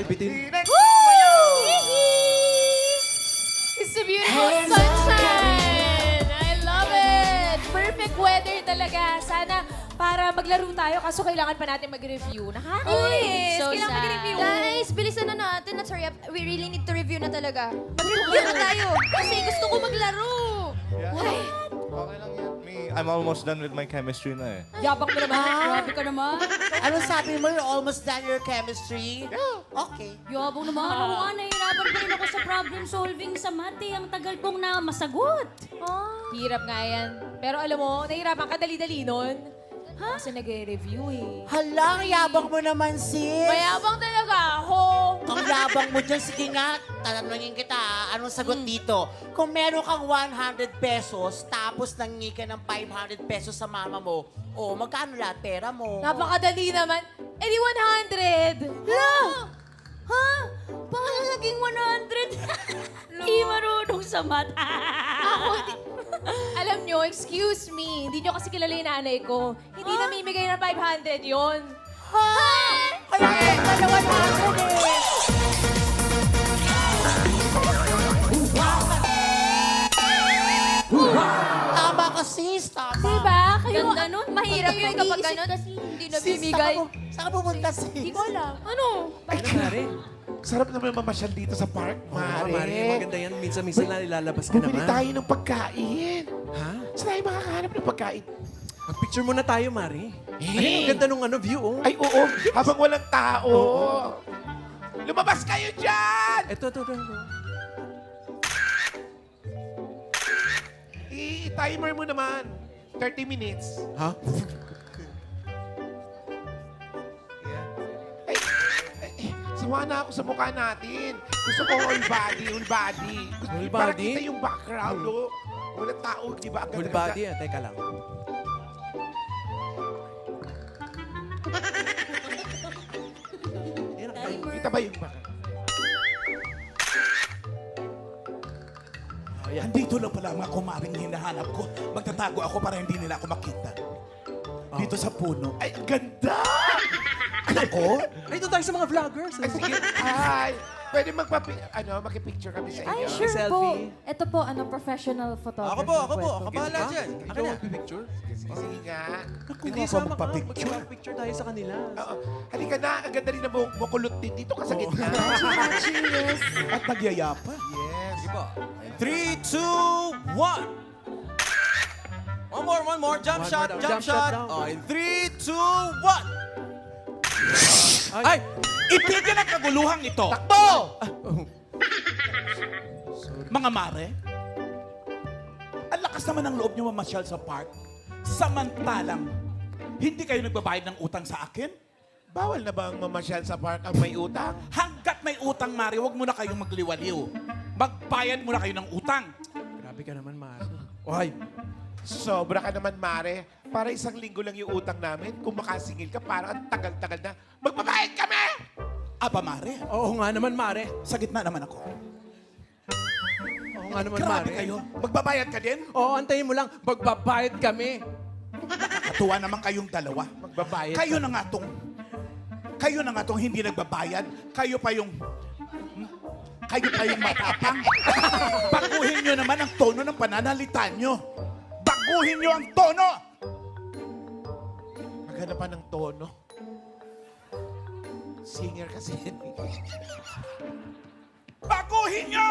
Ay, bitin. It's a beautiful sunshine! I love it! Perfect weather talaga. Sana para maglaro tayo, kaso kailangan pa natin mag-review. Nakakainis! So Kailangan sad. mag-review. Guys, bilisan na natin. Let's hurry up. We really need to review na talaga. Mag-review na tayo. Kasi gusto ko maglaro. Ay, Okay lang yan. I'm almost done with my chemistry na eh. Yabang mo naman. grabe ka naman. Ano sabi mo? You're almost done your chemistry? Okay. Yabang naman. Ako nga, nahihirapan pa rin ako sa problem solving sa math eh. Ang tagal kong na masagot. Hirap nga yan. Pero alam mo, nahihirapan ka dali-dali nun. Kasi nag-review eh. Hala, ang yabang mo naman, sis. Mayabang talaga ako. Ang yabang mo dyan. Sige nga, tatanungin kita, anong sagot dito? Kung meron kang 100 pesos, tapos nangingi ka ng 500 pesos sa mama mo, magkano lahat pera mo? Napakadali naman. Eh di 100. Ha? Paano naging 100? Di marunong sa math. Ako, alam nyo, excuse me. Hindi nyo kasi kilala yung nanay ko. Hindi namimigay ng 500 yon. Kaya meron ka na 100 eh. Tama ka, sis. Tama. Diba? Kayo, Ganda nun. Mahirap yun kapag nag-iisip ganun. kasi. Hindi Sis, nabibigay. saan ka pupunta, sis? Hindi ko alam. Ano? Sarap naman mamasyal dito sa park, Mare. Mari, maganda yan. Minsan-minsan na ilalabas ka Bumili naman. tayo ng pagkain. Ha? Saan tayo makakahanap ng pagkain? Mag-picture muna tayo, Mari. Ay, ang ganda nung view, oh. Ay, oo. Habang walang tao. Lumabas kayo dyan! Ito. I-timer mo naman. 30 minutes. Ha? Sawa na ako sa mukha natin. Gusto ko all body, all body. Gusto Whole para body? kita yung background, oh. Walang tao, di ba? Ang Full ganda- body, ah. Teka lang. Yan, Kita ba yung background? Andito lang pala ang mga kumaring hinahanap ko. Magtatago ako para hindi nila ako makita. Dito sa puno. Ay, ang ganda! Ako? Ay, ito tayo sa mga vloggers. Ay, sige. Ay, pwede makipicture kami sa Ay, inyo. sure Selfie. po. Ito po, professional photographer. Ako po. Ako bahala dyan. Ikaw mag-picture? Sige nga. Hindi, ako sama ka. magpa-picture. Mag-picture tayo sa kanila. Oo. Halika na, ang ganda rin na bukulot din. Dito ka sa gitna. Cheers. At nagyayapa. Yes. Sige po. 3, 2, 1. One more. Jump One shot, more daw. jump Jump shot shot. daw. Oh, in 3, 2, 1. Ay! Itigil ang kaguluhang ito! Takbo! Mga mare, ang lakas naman ng loob niyo mamasyal sa park. Samantalang, hindi kayo nagbabayad ng utang sa akin? Bawal na ba ang mamasyal sa park ang may utang? Hanggat may utang, Mare, huwag mo na kayong magliwaliw. Magbayad muna kayo ng utang. Grabe ka naman, Mari. Oy, Sobra ka naman, Mare. Para isang linggo lang yung utang namin. Kung makasingil ka, parang ang tagal-tagal na. Magbabayad kami! Aba, Mare, oo nga naman, Mare. sa gitna naman ako. Oo nga naman, Grabe Mare. kayo. Magbabayad ka din? Oo, antayin mo lang. Magbabayad kami. Nakakatuwa naman kayong dalawa. Magbabayad Kayo na nga tong hindi nagbabayad. Kayo pa yung matapang. Baguhin nyo naman ang tono ng pananalita nyo. Baguhin nyo ang tono! Maghanap pa ng tono. Singer kasi. Baguhin nyo!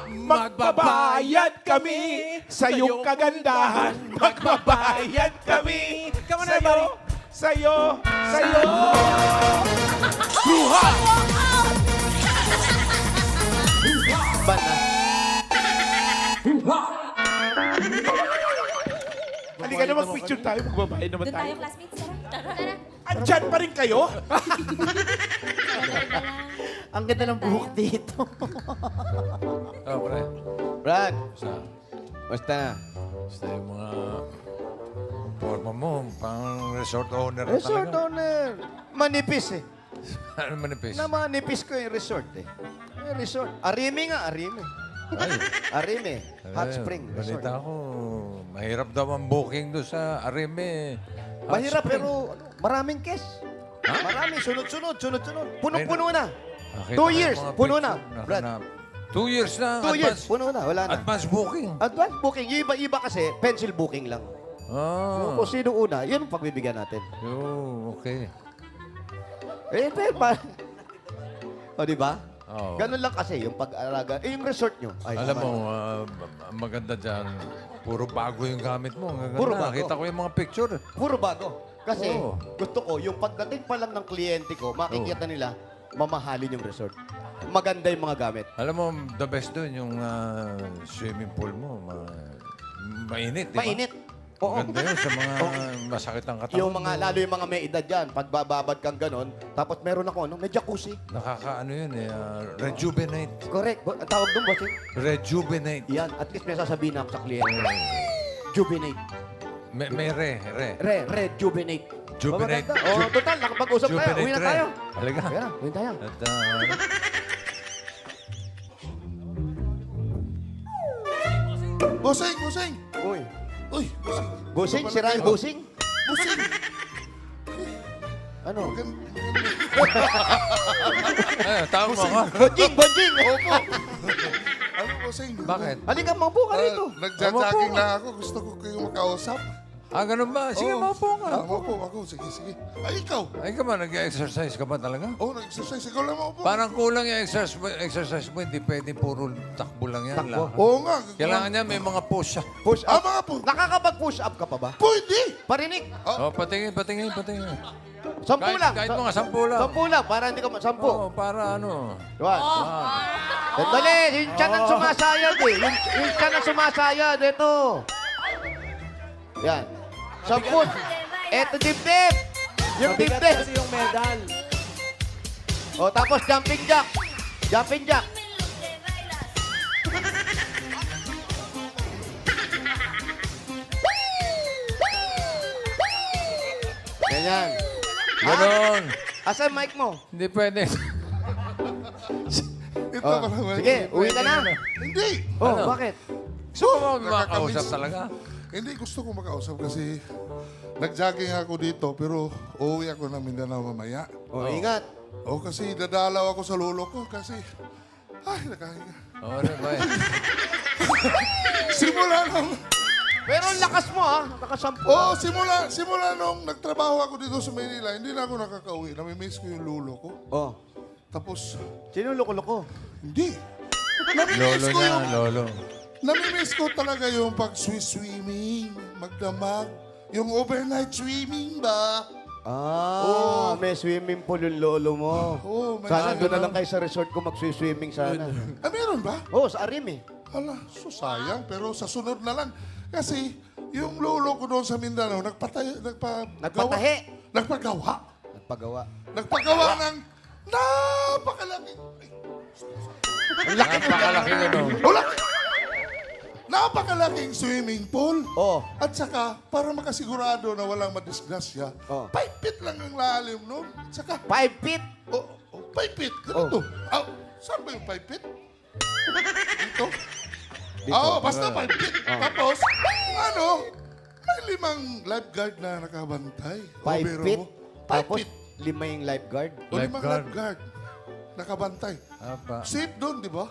Magbabayad kami sa iyong kagandahan. Magbabayad kami Come on, sa everybody. iyo. Sa'yo. Sa'yo. Luha! Halika na mag-picture tayo. Magbabayad naman Doon tayo, tayo. classmates. Tara. Andyan pa rin kayo? Ang ganda ng buhok dito. Oh, pre. Brad, Basta na. basta yung mga forma mo, pang resort owner na Resort talaga. owner. Manipis eh. Ano manipis? Namanipis ko yung resort eh. Yung resort. Arimi nga, Arimi. Ay, Arimi. Hot Spring Resort. balita ko, mahirap daw ang booking doon sa Arime. Hot Mahirap Spring. pero maraming cash. Marami, sunod-sunod. Punong-puno na. Nakita 2 ko yung years, mga puno picture, na. Brad, nakanap. 2 years na. 2 years, puno na. Wala na. Advance booking. Advance booking. Yung iba-iba kasi, pencil booking lang. Ah. Kung sino una, yun ang pagbibigyan natin. Okay. O, di ba? Oo. Ganun lang kasi yung pag-aalaga. Yung resort nyo. Ay, Alam mo, maganda dyan. Puro bago yung gamit mo. Ang ganda. Puro bago. Nakita ko yung mga picture. puro bago. Kasi Oo. gusto ko, yung pagdating pa lang ng kliyente ko, makikita nila, mamahalin yung resort. Maganda yung mga gamit. Alam mo, the best doon, yung swimming pool mo. Mainit, di ba? Mainit. Oo. Maganda yun sa mga masakit ang katawan. Yung mga, lalo yung mga may edad dyan, pagbababad kang ganon, tapos meron ako, may jacuzzi. Nakakaano yun eh, rejuvenate. Correct. Ang tawag doon, boss. Rejuvenate. Yan. At least may sasabihin ako sa kliyente. Juvenate. May re. Rejuvenate. Juvenate. Oh, total, nakapag-usap tayo. Juvenate Uwi na re. tayo. Halika. Kaya na, uwi tayo. At, Busing, busing! Uy. Uy, busing. Busing? Sira yung busing? Busing! Ano? tawag mo ako. Bonjing! Opo. Ano, busing? Bakit? Halika, maupo ka rito. Nagja-jogging na ako. Gusto ko kayong makausap. Ganun ba? Sige, maupo ka. Maupo ako. Sige. Ay, ikaw. Ay ka ba, nag-exercise ka ba talaga? Oh, nag-exercise. Ikaw lang maupo. Parang kulang yung exercise mo. Hindi pwede puro takbo lang yan. Takbo? Lakad. Oo nga. Kailangan niya may mga push. Push up. Mga po. Nakakapag-push up ka pa ba? Pwede. Parinig. Patingin. 10 lang. Kahit mga 10 lang. 10 lang, para hindi ka 10. Oo, para ano. Diba? Sandali, yung tiyan ang sumasayad eh. Yung tiyan ang sumasayad. Ito. Yan. 10. Ito dibdib. Yung Mabigat dibdib. kasi yung medal. O, tapos jumping jack. Jumping jack. Ganyan. Ganon. Asan mic mo? Hindi pwede. Ito Oh, pa naman. sige, uwi ka na. Hindi. Oh, Ano? bakit? Gusto mo makausap talaga? Hindi, gusto ko makausap kasi nag-jogging ako dito pero uuwi ako ng Mindanao mamaya. Oh, ingat. O kasi dadalaw ako sa lolo ko kasi nakahinga. Ano ba eh? Simula nung Pero ang lakas mo ha. Nakasampu. simula nung nagtrabaho ako dito sa Manila, hindi na ako nakakauwi. Namimiss ko yung lolo ko. Oh. Tapos, Sino loko-loko? hindi. Lolo. Namimiss ko talaga yung pag-swimming, magdamag, yung overnight swimming ba? May swimming pool yung lolo mo. Oo, may Sana doon na ganun. lang kayo sa resort ko mag-swimming sana. Meron ba? Sa Arim eh. Hala, so sayang. Pero sa sunod na lang. Kasi yung lolo ko doon sa Mindanao, Nagpatahi. Nagpagawa Nagpagawa. ng napakalaki. Napakalaki ano. Wala! Napakalaking swimming pool. Oh. At saka, para makasigurado na walang madisgrasya, Oh. 5 feet lang ang lalim nun. At saka, 5 feet. 5 feet. Ganito. Saan ba yung 5 feet? Dito? Basta 5 feet. Tapos, may 5 lifeguard na nakabantay. 5 biro feet. mo. 5 Tapos, feet. 5 yung lifeguard. O 5 Lifeguard. lifeguard. Nakabantay. Apa. Safe doon, di ba?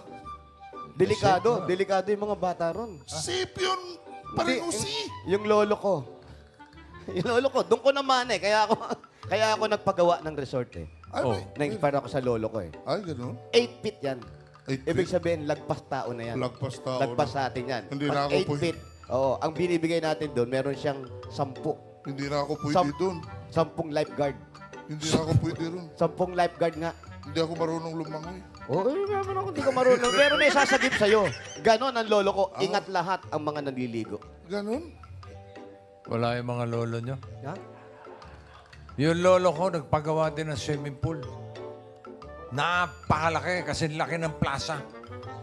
Delikado. Delikado yung mga bata ron. Safe yun. Paringusi. Yung lolo ko. Doon ko naman eh. Kaya ako nagpagawa ng resort eh. Ay, Oh. Na-inspire ako sa lolo ko eh. Ay, gano'n. 8 feet yan. 8 Ibig feet. sabihin, lagpas tao na yan. Lagpas tao Lagpas na. sa atin yan. Hindi Pag na ako 8 pwede. feet. Oo, ang binibigay natin doon, meron siyang 10. Hindi na ako pwede doon. 10 lifeguard. Hindi na ako pwede ron. 10 lifeguard nga. Hindi ako marunong lumangoy. Naman ako, hindi ka marunong. Pero may sasagip sa'yo. Ganon ang lolo ko. Ingat lahat ang mga naliligo. Ganon? Wala yung mga lolo nyo. Ha? Yung lolo ko, nagpagawa din ng swimming pool. Napakalaki kasi laki ng plaza.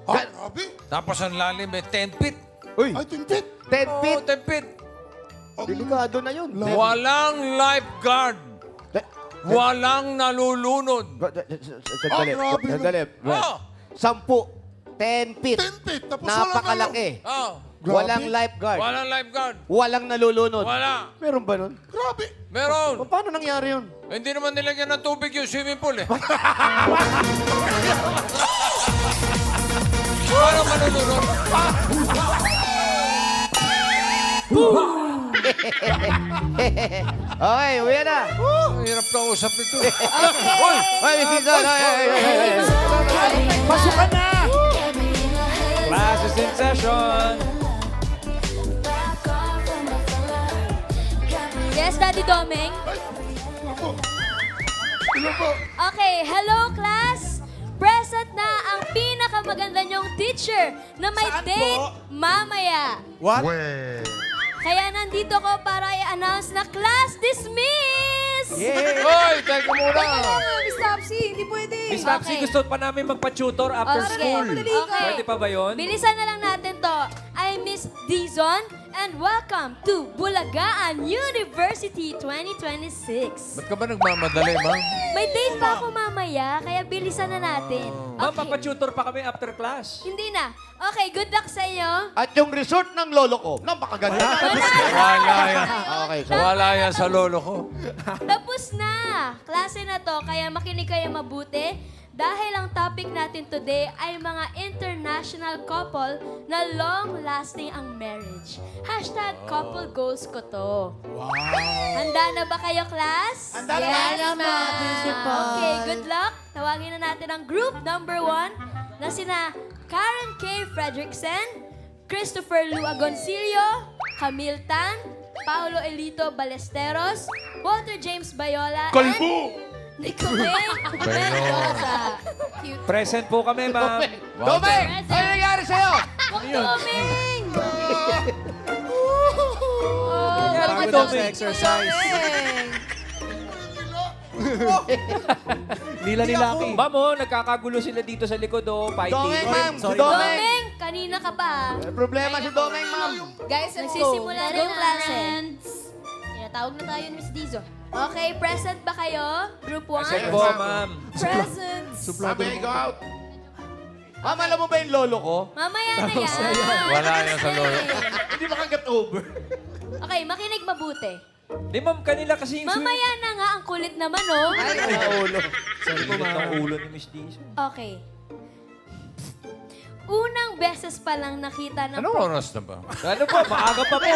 Grabe. Tapos ang lalim may 10 feet. Uy, Ay, 10 feet. 10 feet. 10 feet. Delikado na yun. Walang lifeguard. Walang nalulunod. Sandali. grabe Sandali. Oh! 10. 10 feet. 10 feet. Tapos wala Napakalaki. Oh. Grabe. Walang lifeguard. Walang lifeguard. Walang nalulunod. Wala. Meron ba nun? Grabe. Meron. Paano nangyari yun? Hindi naman nilagyan ng tubig yung swimming pool eh. Paano manununod? Okay, uwi na. Ang hirap ka usap nito. Hoy, Miss Dizon. Pasukan na! Classes in session. Yes, Daddy Domeng? Ako. Hello po. Okay, hello class! Present na ang pinakamaganda niyong teacher na may Saan date po? mamaya. What? Kaya nandito ko para i-announce na class dismiss! Hoy, teka muna. Miss Topsy, hindi pwede. Miss Papsi, Okay. gusto pa namin magpa-tutor after Okay. school. Okay. Pwede pa ba yun? Bilisan na lang natin to. I'm Miss Dizon and welcome to Bulagaan University 2026. Ba't ka ba nagmamadali, ma'am? May date pa ako mamaya, kaya bilisan na natin. Ma'am, Okay. papatutor pa kami after class. Hindi na. Okay, good luck sa inyo. At yung resort ng lolo ko, napakaganda. Wala yan. Okay, so Wala yan sa lolo ko. Tapos na! Klase na to, kaya makinig kayo mabuti. Dahil ang topic natin today ay mga international couple na long-lasting ang marriage. Hashtag couple goals ko to. Wow! Handa na ba kayo, class? Handa na, Yes, ma'am. ma'am. Okay, good luck. Tawagin na natin ang group number 1 na sina Karen K. Fredrickson, Christopher Lu Agoncillo, Camille Tan, Paulo Elito Ballesteros, Walter James Bayola, Kalbo! Nicolae Mendoza. Cute. Present po kami, ma'am. Domeng! Ano nangyari sa'yo? Doming! Nangyari kay Domeng. Exercise. Nila Laki. Ma'am, oh, nagkakagulo sila dito sa likod, oh, fighting. Domeng, ma'am! Si Sorry. Domeng! Doming! Kanina ka pa. May problema si Domeng, ma'am. Guys, let's go. Nagsisimula na yung klase. Friends. Tinatawag na tayo ni Miss Dizo. Okay, present ba kayo? Group 1? Present po, ma'am. Present. Suplado go out. Ma'am, alam mo ba yung lolo ko? Mamaya na yan. Wala yan sa lolo. Hindi makagat over. Okay, makinig mabuti. Di, ma'am, kanila kasi yung Mamaya na nga, ang kulit naman, oh. ulo. Sorry po, ma'am. Ang ulo ni Miss Dizon. Okay. Unang beses pa lang nakita ng... Anong oras na ba? Ano po, maaga pa po.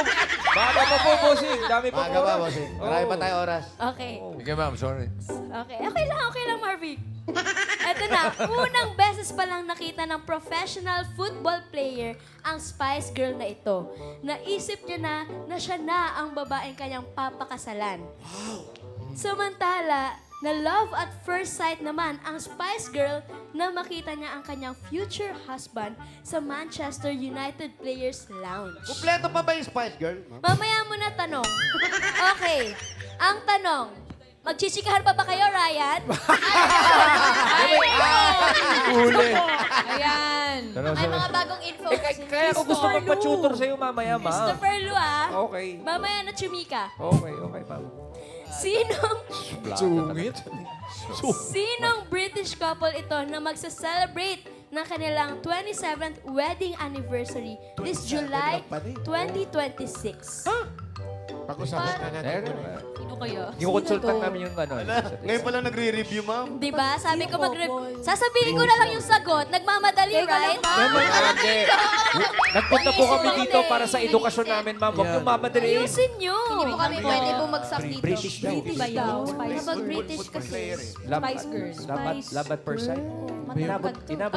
Maaga pa po, bossing. Dami pa Maaga po. ba, bossing? Marami pa tayo oras. Okay. Sige, ma'am, sorry. Okay lang, Marvin. Eto na, unang beses pa lang nakita ng professional football player ang Spice Girl na ito. Naisip niya na siya na ang babaeng kanyang papakasalan. Samantala, na love at first sight naman ang Spice Girl na makita niya ang kanyang future husband sa Manchester United Players Lounge. Kompleto pa ba yung Spice Girl? ma'am? Mamaya mo na tanong. Okay, ang tanong, magchichikahan pa ba kayo, Ryan? Uli. Ayan. May mga bagong info. Kaya ako gusto magpa-tutor sa'yo mamaya, ma'am. Christopher Lu, ah. Okay. Mamaya na chumika. Okay, ma'am. Sinong British couple ito na magsa-celebrate ng kanilang 27th wedding anniversary this July 2026? Pag-usapan na natin. Sino kayo? Yung consultant namin yung ano. Ngayon pa lang nagre-review, ma'am. Diba? Sabi ko sasabihin ko na lang yung sagot. Nagmamadali, right? Nagpunta po kami dito para sa edukasyon namin, ma'am. Huwag yung mamadaliin. Ayusin nyo. Hindi po kami pwede bumagsak dito. British daw. ba daw? Kapag British kasi. Spice Girl. Labat per side. Inabot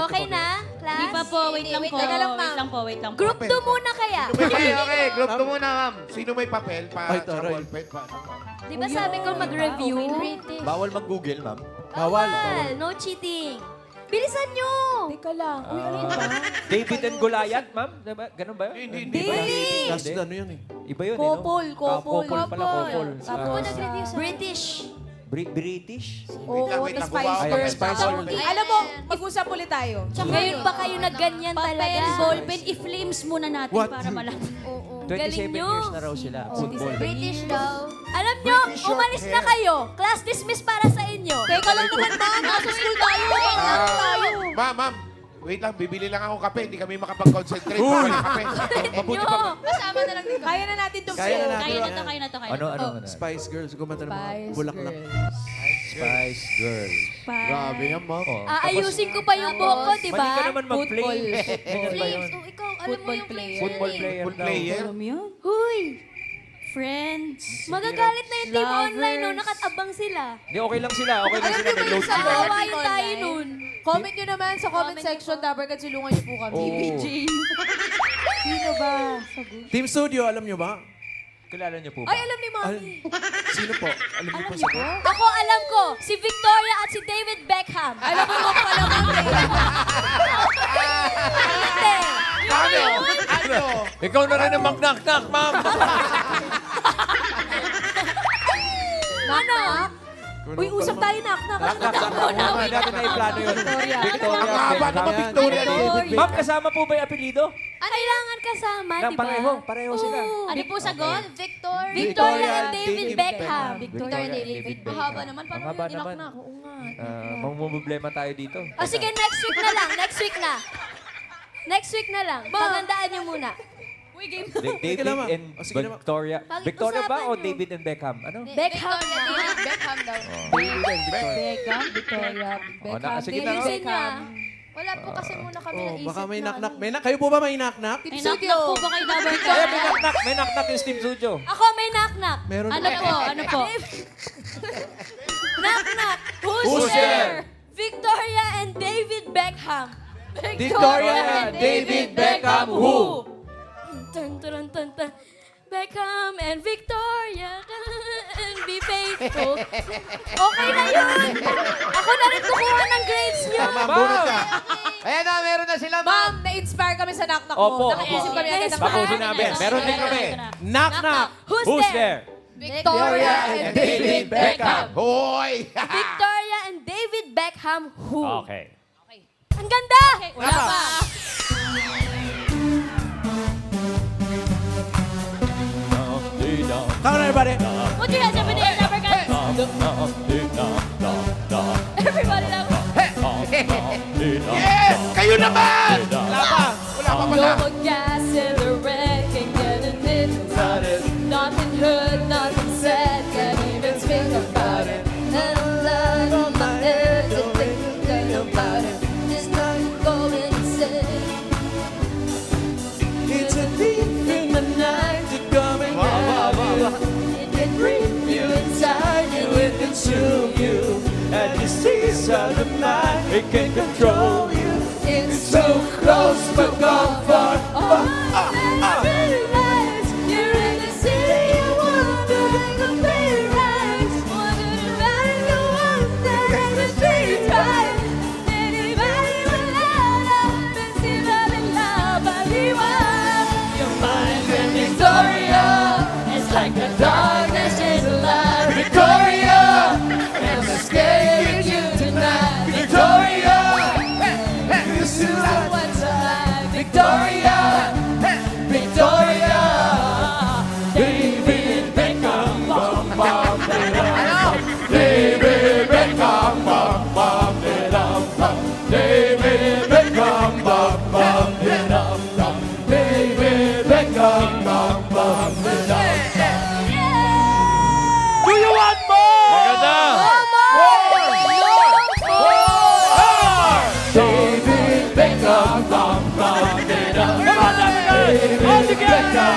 Okay ko na, class? Di pa po, wait lang po. teka lang, ma'am. Wait lang po, wait lang po. Group 2 muna kaya. Okay. Group ko muna, ma'am. Sino may papel pa Ay, sa taray. ballpen pa? Di ba sabi ko mag-review? Bawal mag-google, ma'am. Bawal. No cheating. Bilisan nyo. Teka lang. Uy, ano yun ba? David and Goliath, ma'am. Diba? Ganun ba yun? Hindi. Hindi. Ano yun eh? Iba yun, eh, no? Couple. Couple pala, couple. Tapos Ah, nag-review sa... British. British? Oo, wait the lang, Spice bumawa Girl. kami. Spice Girl. Alam mo, mag-usap ulit tayo. Ngayon pa kayo nagganyan talaga. Papel, ballpen, i-flames muna natin para malaman. Oo. 27 Galing nyo. years na raw sila. Football. British daw. Alam nyo, umalis na kayo. Class dismiss para sa inyo. Teka lang naman, ma'am. Nasa school tayo. Ma'am, Wait lang, bibili lang ako kape. Hindi kami makapag-concentrate kung walang kape. Mabuti pa. Kasama na lang dito. Kaya na natin itong Kaya na natin. Kaya na to, kaya na to, kaya na to. Ano? Spice Girls, kumanta ng mga Spice bulaklak. Girls. Spice Girls. Grabe yan, Mom. Aayusin ko pa yung buhok ko, di ba? Mali ka naman mag-play. Ganyan ba yun? Flames, oh, ikaw, alam mo Football yung player. Flames. Football player Food daw. player. Alam mo yun? Huy! Friends. Magagalit na yung team Lovers. online, no? Nakatabang sila. Hindi, okay lang sila. Okay lang Alam sila. niyo ba May yung load sa sila. Kawawain tayo nun. Comment nyo naman sa comment section. Dabarkad, silungan niyo po kami. Oo. Sino ba? Sagot. Team Studio, alam nyo ba? Kilala niyo po ba? Ay, alam ni Mami. Sino po? Alam niyo po Alam niyo sagot? po? Ako alam ko, si Victoria at si David Beckham. Alam mo ba pala Mami? Hindi. Ano? Ikaw na rin ang mag-knock-knock, ma'am. Ano? Uy, usap tayo nak. Una natin na iplano yun. Victoria. Victoria. Mahaba naman, Victoria. Victoria. Ma'am, kasama po ba yung apelido? Kailangan kasama, Na di ba? pareho sila. Oo. Ano po sagot? Victoria and David Beckham. Victoria and David Beckham. Mahaba naman. Paano Ang haba yung naman. tinaknak? Oo nga. Mamumblema tayo dito. O sige, next week na lang. Next week na. Next week na lang. Pagandaan niyo muna. Uy, game. David naman. and O, sige naman. Victoria. Pag-usapan Victoria ba o niyo. David and Beckham? Ano? Beckham na. Beckham daw. Beckham. Victoria. Beckham. sige na. David Ayusin niya. Beckham. Wala po kasi muna kami Oh, naisip baka may na knock-knock. ano. Kayo po ba may knock-knock? Team Ay, Studio. knock-knock po ba kayo dapat ka? Ay, may knock-knock yung Steam Studio. Ako may knock-knock. Meron Ano po? Ano po? Knock-knock. Who's, Who's there? Victoria and David Beckham. Victoria and David Beckham, who? Dun, dun, dun, dun. Beckham and Victoria and be faithful. Okay na yun. Ako na rin kukuha ng grades niyo. Ayan na, meron na sila, Ma'am, na-inspire kami sa knock-knock Opo, mo. Nakaisip kami agad ng Tapusin namin. Meron din kami. Knock-knock. Who's there? Victoria and David Beckham. Hoy! Victoria and David Beckham who? Okay. Ang ganda! Wala pa. Come on, everybody. Put your hands up in the air, never get. Everybody love Yes! Kayo naman! Wala pa. No more gas in the wreck and getting it started. Nothing heard, nothing said, can't even speak about it. And a lot on my head to think about it. There's nothing going to say. It's a thief in the night to come and get you. It can grip you inside you, it can consume you. At the seas of the night, it can control you. It's so close but gone far. I realize you're in the city of wondering the paradise. Wondering about the ones that in the streets right. Anybody will light up and see that in love, your mind and Victoria. It's like the darkness is alive. Victoria, I'm scared you tonight. Victoria, this is what's alive. Victoria, Victoria, David Beckham, bum bum bum. David Beckham, bum bum bum. David Beckham, bum bum bum. David Beckham, bum bum bum. Do you want more? Maganda. David Beckham, bum bum Come on, everybody! All together!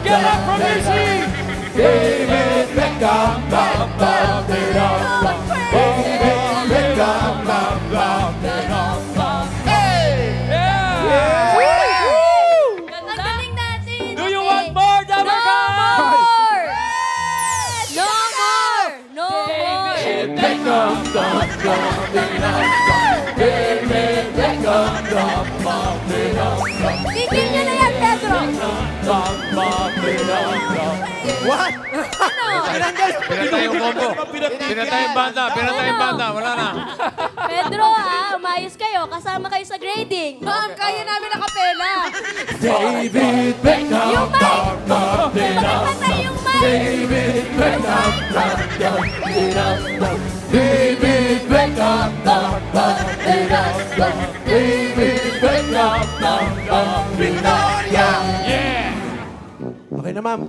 Get up from your seat! David Beckham, bum bum bum. David Beckham, bum bum bum. Yeah! Ang galing natin. Do you want more, No Dabarkad? more! No more! No more! Beckham, bum bum David Beckham, bum bum Tigil niyo na yan, Pedro! What? Pinatay yung combo. Pinatay yung banda. Pinatay yung banda. Wala na. Pedro, umayos kayo. Kasama kayo sa grading. Ma'am, kaya namin nakapela. David Beckham. Yung mic! Pakipatay yung mic! David Beckham, David Beckham, David Okay na, ma'am.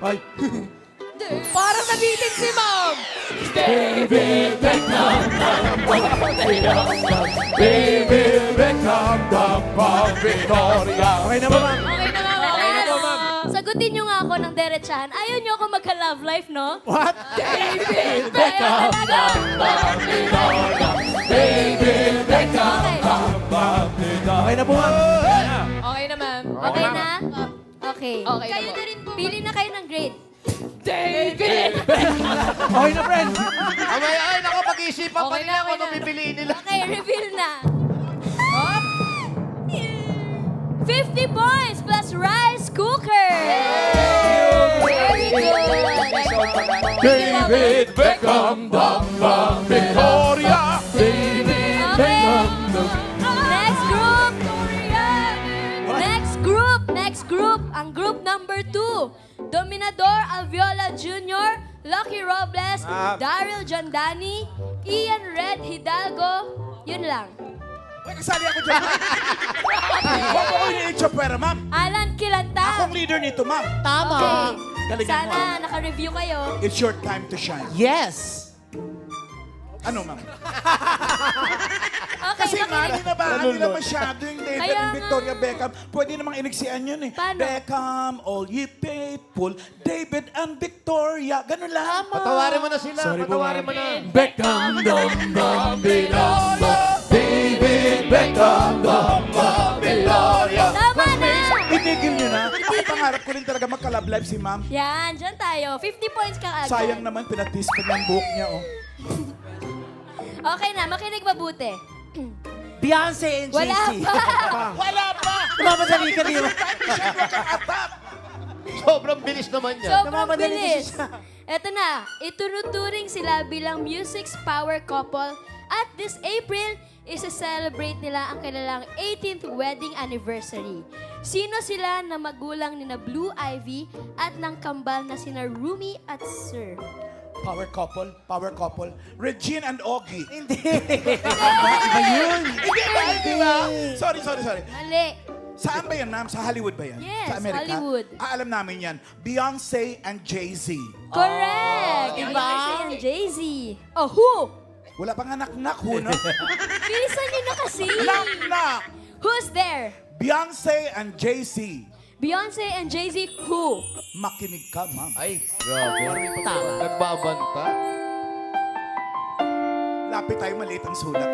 Ay. Parang nabitin si Ma'am. David Beckham, David Beckham, Dambang Victoria. Okay na ba, ma'am? Okay na nga, Okay okay na, na, Ma'am. Sagutin nyo nga ako ng derechahan. Ayaw nyo ako magka-love life, no? What? David Beckham, Dambang Victoria. David Beckham, Okay. Dambang Victoria. Okay na po, ma'am. Okay na, Ma'am. Okay na? Okay. Okay na Kayo po. na rin po. Pili na kayo ng grade. David! Okay na, friend. Ay, naku, pag-iisipan Okay na, okay na. pipiliin nila. Okay, reveal na. 50 points plus rice cooker. Very good. David Beckham, Dambang Victoria. David Beckham, Next group. Next group. Ang group number 2. Dominador Alviola Jr., Lucky Robles, Daryl Jandani, Ian Red Hidalgo. Yun lang. Uy, kasali ako dyan. Huwag ako ini-itcha pera, ma'am. Alan Kilanta. Akong leader nito, ma'am. Tama. Galingan mo. Sana naka-review kayo. It's your time to shine. Yes. Ano, ma'am? Okay, Kasi nga, makinig. hindi na masyado yung David Kaya and nga. Victoria Beckham. Pwede namang iniksian yun eh. Paano? Beckham, all ye faithful, David and Victoria. Ganun lang. Patawarin mo na sila. Sorry po, Patawarin mo ma'am. na. Beckham, Dambang Victoria. David Beckham, Dambang Victoria. Tama na! Itigil nyo na. Ako pangarap ko rin talaga magka-love life si ma'am. Yan, dyan tayo. 50 points ka agad. Sayang naman, pinatis ko ng buhok niya, oh. Okay na, makinig mabuti. Beyonce and Wala JC. pa. Wala pa! Namamadali ka rin. Sobrang bilis naman niya. Sobrang Namamadali bilis. siya. Eto na, itunuturing sila bilang music's power couple at this April, isa-celebrate nila ang kanilang 18th wedding anniversary. Sino sila na magulang ni na Blue Ivy at ng kambal na sina Rumi at Sir? Power couple. Regine and Augie. Hindi. Iba yun. Hindi ba? Sorry. Mali. Saan ba yan, ma'am? Sa Hollywood ba yan? Yes, Sa Amerika? Hollywood. Alam namin yan. Beyonce and Jay-Z. Correct! diba? Beyonce and Jay-Z. Oh, who? Wala pang anak-nak, ho, no? Bilisan niyo na kasi. Nak-nak! Who's there? Beyonce and Jay-Z. Beyonce and Jay-Z, who? Makinig ka, ma'am. Ay, grabe. Nagbabanta. Lapit tayo, maliit ang sulat.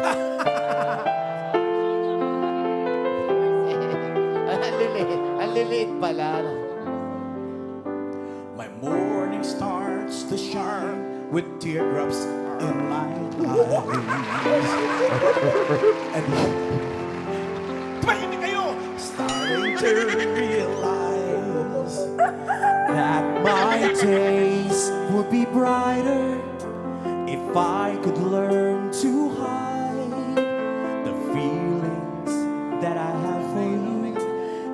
Ang liliit pala. My morning starts to shine with teardrops in my eyes. And tumahimik kayo! Starting to realize that my days would be brighter if I could learn to hide the feelings that I have felt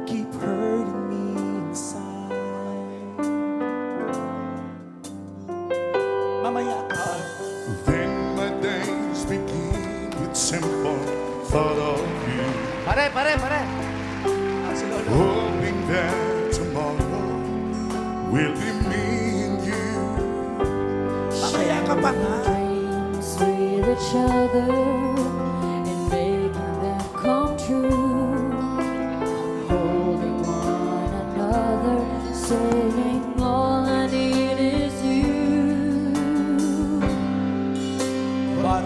keep hurting me inside. Mamaya ka pa. Then my days begin with simple thought of you. Pare. Hoping that tomorrow will be me and you. Mamaya ka pa nga. Dreams with each other and making them come true. Holding one another, saying all I need is you. But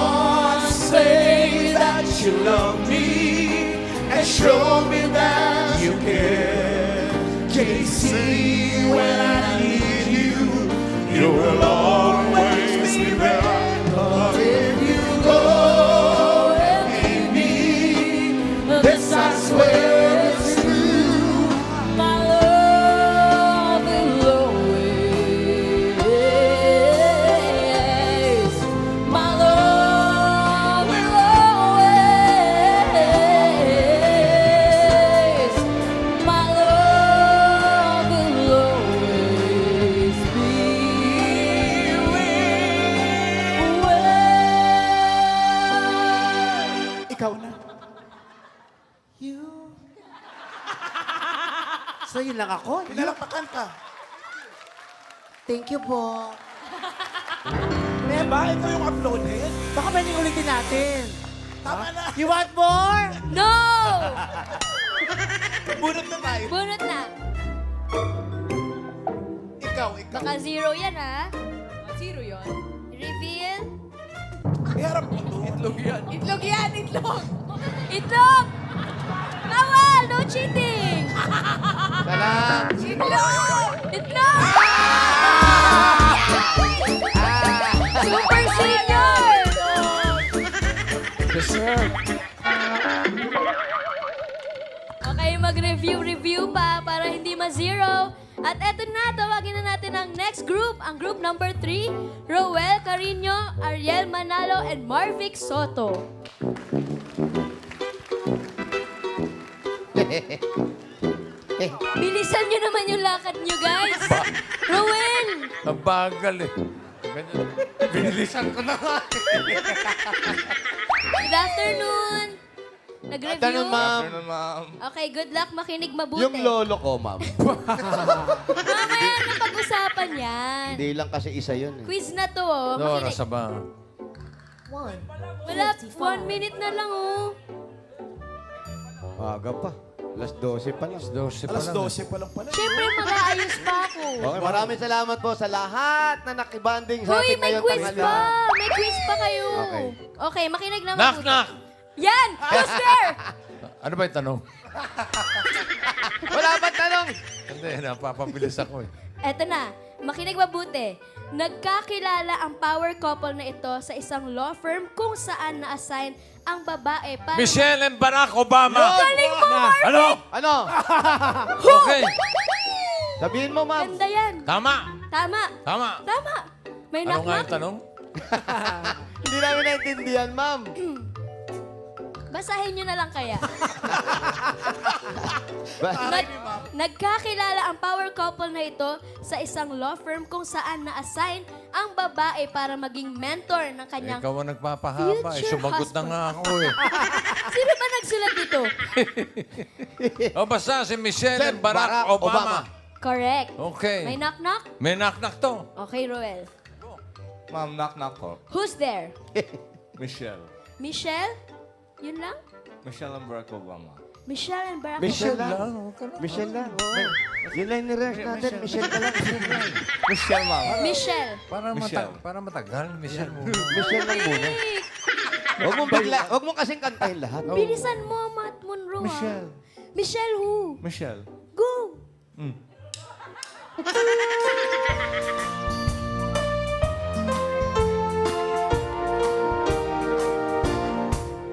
Beyonce, that you love me and show me that you care. JC, when I need you, you will always be there. But if you go and leave me, this I swear is true. My love will always, my love will always, my love will always be So, yun lang ako. Pinalakpakan ka. Thank you po. Diba? Ikaw yung uploaded. Baka pwedeng ulitin natin. Tama na. You want more? No! Bunot na tayo. Bunot na. Ikaw. Baka zero yan, ha? Zero yun. Reveal. Iharap mo to. Itlog yan. Itlog yan, itlog! Itlog! Bawal! No cheating! Salam! Itlog! Itlog! Super senior! Dessert. Okay, mag-review pa para hindi ma-zero. At eto na, tawagin na natin ang next group. Ang group number 3, Roel Carino, Ariel Manalo, and Marvic Soto. Bilisan nyo naman yung lakad nyo, guys. Roel! Ang bagal eh. Ganyan. Binilisan ko na nga. Good afternoon! Nag-review? Afternoon, ma'am. Afternoon, ma'am. Okay, good luck. Makinig mabuti. Yung lolo ko, ma'am. Mamaya na pag-usapan yan. Hindi lang kasi isa yun. Eh. Quiz na to, oh. Dora, Makinig. saba. Wala, 1 minute na lang, oh. Aga pa. Alas 12 pa lang. 12 pa Alas lang. 12 pa lang pala. Siyempre, mag-aayos pa ako. Okay, maraming salamat po sa lahat na nakibanding sa Uy, atin may ngayon. quiz tanghali. pa! May quiz pa kayo. Okay. Okay, makinig na Knock, mabuti. knock! Yan! Who's there? Ano ba yung tanong? Wala ba tanong? Hindi, napapabilis ako eh. Eto na, makinig mabuti. Nagkakilala ang power couple na ito sa isang law firm kung saan na-assign ang babae para... Michelle and Barack Obama! Galing mo, Mark! Ano? Ano? Okay. Sabihin mo, ma'am. Ganda yan. Tama. Tama. Tama. Tama. May Ano nga knock-knock. yung tanong? Hindi namin naintindihan, ma'am. Basahin nyo na lang kaya. Ba- Nagkakilala ang power couple na ito sa isang law firm kung saan na-assign ang babae para maging mentor ng kanyang... Ikaw ang nagpapahaba eh. Future Sumagot na husband. nga ako eh. Sino ba nagsulat dito? O basta si Michelle and Barack Obama. Correct. Okay. May knock-knock? May knock-knock to. Okay, Roel. Ma'am, knock-knock ko. Who's there? Michelle. Michelle? Yun lang? Michelle and Barack Obama. Michelle and Barack Michelle Obama. lang. Michelle lang. Oo. Yun lang ni-rest natin. Michelle ka lang. Michelle, ma'am. Michelle. Para matagal, Michelle mo. Michelle lang muna. Huwag mong bigla. Huwag mong kasing kantahin lahat. Bilisan mo, Matt Monroe. Michelle. Michelle who? Michelle. Go.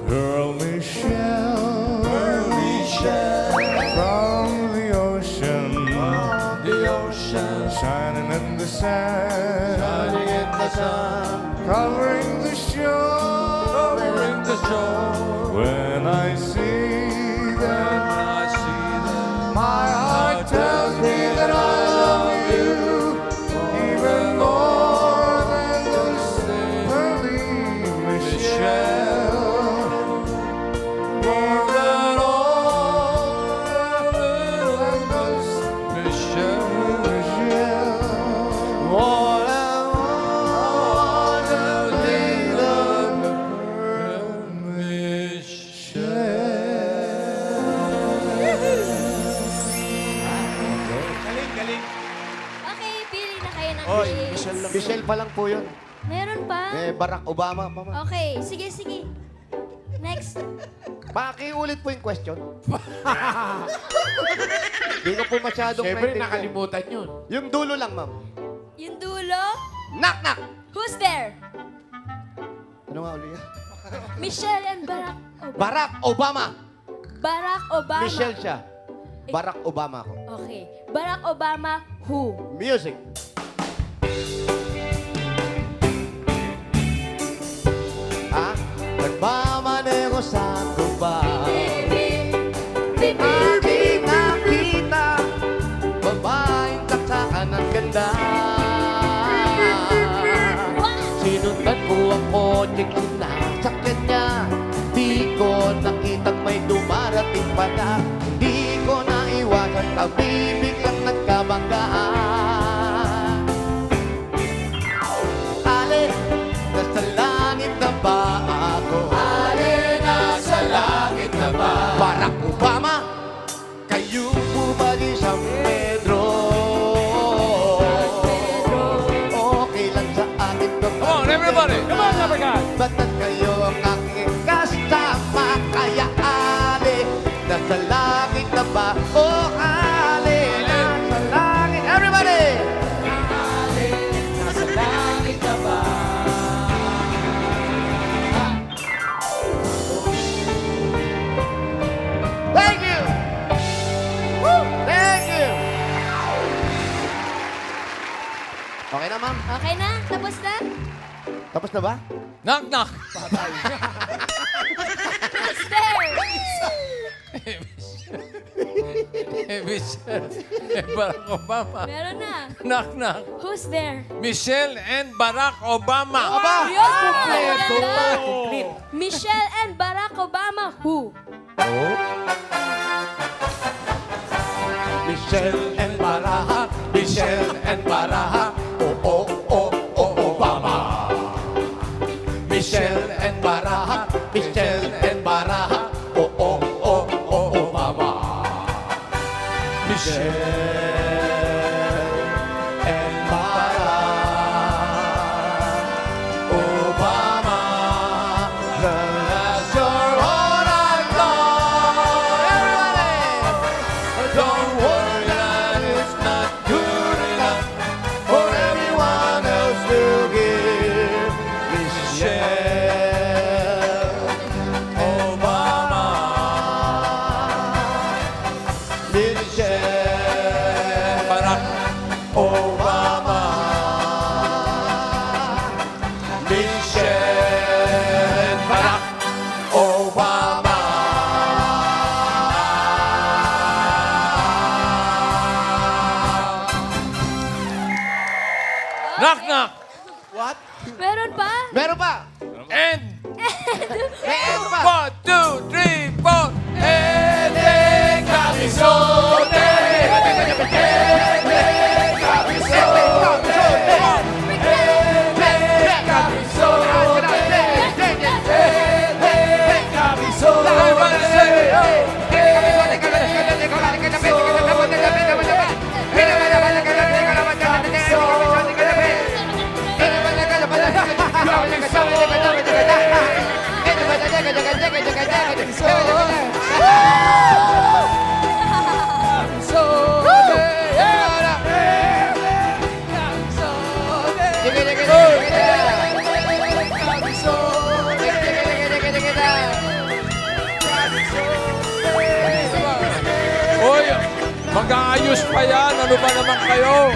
Girl Michelle. Girl Michelle. From the ocean. Shining in the sand. Covering the shore. When I see them, my heart tells me that I love you even more than the pearly Michelle. More than all than those Michelle. More than all than they love Okay, pili na kayo ng Oy, quiz. Michelle lang. Michelle pa lang po yun. Meron pa? Eh, Barack Obama pa, ma'am. Okay, sige, sige. Next. Pakiulit po yung question. Hindi ko po masyadong Siyempre, naintindihan. nakalimutan yun. Yung dulo lang, ma'am. Yung dulo. Knock, knock! Who's there? Ano nga uli? Michelle and Barack Obama. Barack Obama! Barack Obama. Michelle siya. Barack Obama ako. Okay. Barack Obama who? Music. Ah, nagmamaneho sa Dubai. Aking nakita, babaeng taksakan ng ganda. Sinundan ko ang kotseng sinasakyan niya. Di ko nakitang may dumarating pa na. Di ko naiwasan tabi Batat kayo ang aking kasama. Kaya ali, nasa langit na ba? O ali, nasa langit. Everybody! Nasa langit na ba? Thank you! Woo! Thank you! Okay na, ma'am? Okay na? Tapos na? Tapos na ba? Knock, knock. Who's there? Michelle and Barack Obama. Meron na. Knock, knock. Who's there? Michelle and Barack Obama. Yun! Michelle and Barack Obama. Who? Michelle and Barack, Michelle and Barack, oh, Obama. Michelle and Barack, Michelle and Barack, oh, Obama. Michelle and Barack Obama. That's your all I Don't worry that it's not good enough for everyone else to give. Michelle Obama. Michelle Barack Obama. Michelle Barack Obama. Knock, knock. What? Meron pa? Meron pa! And Meron pa! 1, 2, 3, 4. Cabizote. Hoy, mag-aayos pa yan. Ano ba naman kayo?